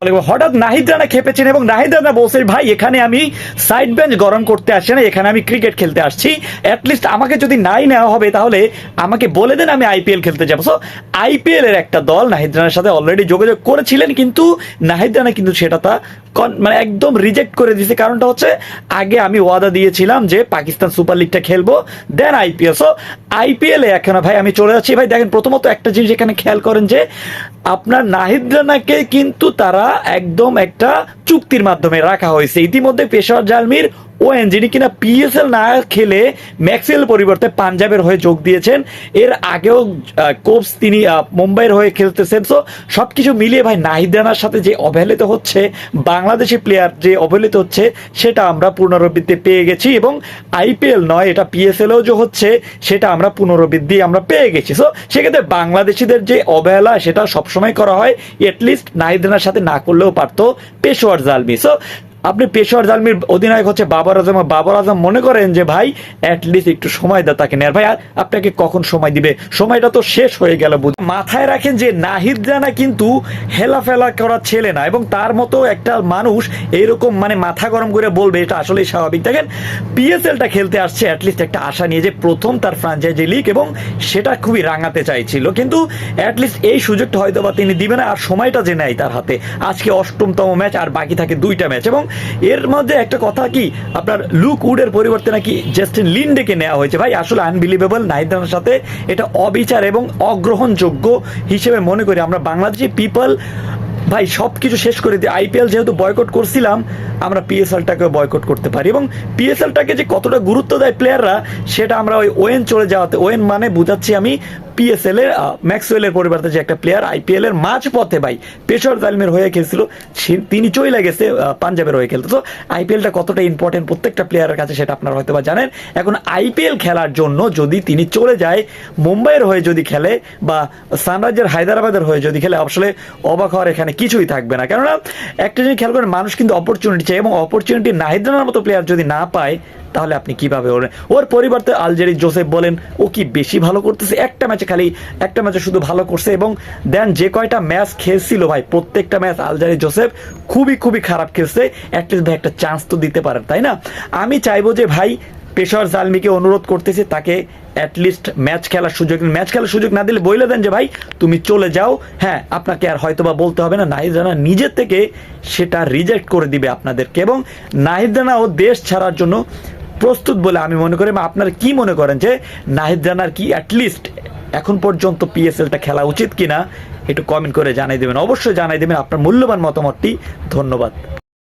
হঠাৎ নাহিদ রানা খেপেছেন এবং নাহিদ রানা বলছে ভাই এখানে আমি সাইড বেঞ্চ গরম করতে আসছি না, এখানে আমি ক্রিকেট খেলতে আসছি। অ্যাটলিস্ট আমাকে যদি নাই নেওয়া হবে তাহলে আমাকে বলে দেন, আমি আইপিএল খেলতে যাবো। সো আইপিএল এর একটা দল নাহিদ রানার সাথে অলরেডি যোগাযোগ করেছিলেন, কিন্তু নাহিদ রানা কিন্তু সেটা মানে একদম রিজেক্ট করে দিয়েছে। কারণটা হচ্ছে আগে আমি ওয়াদা দিয়েছিলাম যে পাকিস্তান সুপার লিগটা খেলবো, দেন আইপিএল। সো আইপিএল এ এখন ভাই আমি চলে যাচ্ছি। ভাই দেখেন, প্রথমত একটা জিনিস এখানে খেয়াল করেন যে আপনার নাহিদ রানাকে কিন্তু তারা একদম একটা চুক্তির মাধ্যমে রাখা হয়েছে। ইতিমধ্যে পেশাওয়ার জালমির ওয়েন, যিনি কিনা পিএসএল না খেলে ম্যাক্সওয়েল পরিবর্তে পাঞ্জাবের হয়ে যোগ দিয়েছেন, এর আগেও কোচ তিনি মুম্বাইয়ের হয়ে খেলতেছেন। সো সবকিছু মিলিয়ে ভাই নাহিদ রানার সাথে যে অবহেলিত হচ্ছে বাংলাদেশি প্লেয়ার, যে অবহেলিত হচ্ছে সেটা আমরা পুনরাবৃত্তি পেয়ে গেছি, এবং আইপিএল নয় এটা পিএসএলও যে হচ্ছে সেটা আমরা পুনরাবৃত্তি আমরা পেয়ে গেছি। সো সেক্ষেত্রে বাংলাদেশিদের যে অবহেলা সেটা সবসময় করা হয়, এটলিস্ট নাহিদ রানার সাথে না করলেও পারতো পেশোয়ার জালমি। সো আপনি পেশোয়ার জালমির অধিনায়ক হচ্ছে বাবর আজম, বাবর আজম মনে করেন যে ভাই অ্যাটলিস্ট একটু সময় দেয় তাকে নেয়ার। ভাই আর আপনাকে কখন সময় দিবে, সময়টা তো শেষ হয়ে গেল। মাথায় রাখেন যে নাহিদ রানা কিন্তু হেলাফেলা করা ছেলে না, এবং তার মতো একটা মানুষ এইরকম মানে মাথা গরম করে বলবে এটা আসলেই স্বাভাবিক। দেখেন পিএসএলটা খেলতে আসছে অ্যাটলিস্ট একটা আশা নিয়ে, যে প্রথম তার ফ্র্যাঞ্চাইজি লিগ এবং সেটা খুবই রাঙাতে চাইছিল, কিন্তু অ্যাটলিস্ট এই সুযোগটা হয়তো বা তিনি দিবেন। আর সময়টা যে নেয় তার হাতে, আজকে 8তম ম্যাচ আর বাকি থাকে 2টা ম্যাচ, এবং এর মধ্যে একটা কথা কি আপনার লুক উডের পরিবর্তে নাকি জাস্টিন লিন্ডেকে নেওয়া হয়েছে। ভাই আসলে আনবিলিভেবল। নাহিদ রানার সাথে এটা অবিচার এবং অগ্রহণযোগ্য হিসেবে মনে করি আমরা বাংলাদেশি পিপল। ভাই সব কিছু শেষ করে দিই, আইপিএল যেহেতু বয়কট করছিলাম, আমরা পিএসএলটাকে বয়কট করতে পারি, এবং পিএসএলটাকে যে কতটা গুরুত্ব দেয় প্লেয়াররা সেটা আমরা ওই ওয়েন চলে যাওয়াতে, ওয়েন মানে বুঝাচ্ছি আমি পিএসএল এর ম্যাক্সওয়েলের পরিবর্তে যে একটা প্লেয়ার আইপিএল এর মাঝ পথে ভাই পেশোয়ার জালমির হয়ে খেলছিল, তিনি চলে গেছে পাঞ্জাবের হয়ে খেলতে। তো আইপিএলটা কতটা ইম্পর্টেন্ট প্রত্যেকটা প্লেয়ারের কাছে সেটা আপনারা হয়তো বা জানেন। এখন আইপিএল খেলার জন্য যদি তিনি চলে যায়, মুম্বাইয়ের হয়ে যদি খেলে বা সানরাইজার হায়দ্রাবাদের হয়ে যদি খেলে, আসলে অবাক হওয়ার এখানে কিছুই থাকবে না। কেননা একটা জিনিস খেয়াল করেন, মানুষ কিন্তু অপরচুনিটি চাই, এবং অপরচুনিটি নাহিদ রানার মতো প্লেয়ার যদি না পায় তাহলে আপনি কিভাবে ওরেন। ওর পরিবর্তে আলজেরি জোসেফ বলেন, ও কি বেশি ভালো করতেছে? একটা ম্যাচে শুধু ভালো করছে, এবং দেন যে কয়টা ম্যাচ খেলছিল ভাই প্রত্যেকটা ম্যাচ আলজেরি জোসেফ খুবই খারাপ খেলছে। অ্যাটলিস্ট ভাই একটা চান্স তো দিতে পারেন, তাই না? আমি চাইবো যে ভাই পেশোয়ার জালমিকে অনুরোধ করতেছি তাকে অ্যাটলিস্ট ম্যাচ খেলার সুযোগ না দিলে বলে দেন যে ভাই তুমি চলে যাও। হ্যাঁ, আপনাকে আর হয়তো বা বলতে হবে না, নাহিদ রানা নিজের থেকে সেটা রিজেক্ট করে দিবে আপনাদেরকে, এবং নাহিদ রানা ও দেশ ছাড়ার জন্য প্রস্তুত বলে আমি মনে করি। আপনারা কি মনে করেন যে নাহিদ রানার কি অ্যাটলিস্ট এখন পর্যন্ত পিএসএলটা খেলা উচিত কিনা একটু কমেন্ট করে জানাই দেবেন, অবশ্যই জানাই দেবেন আপনার মূল্যবান মতামতটি। ধন্যবাদ।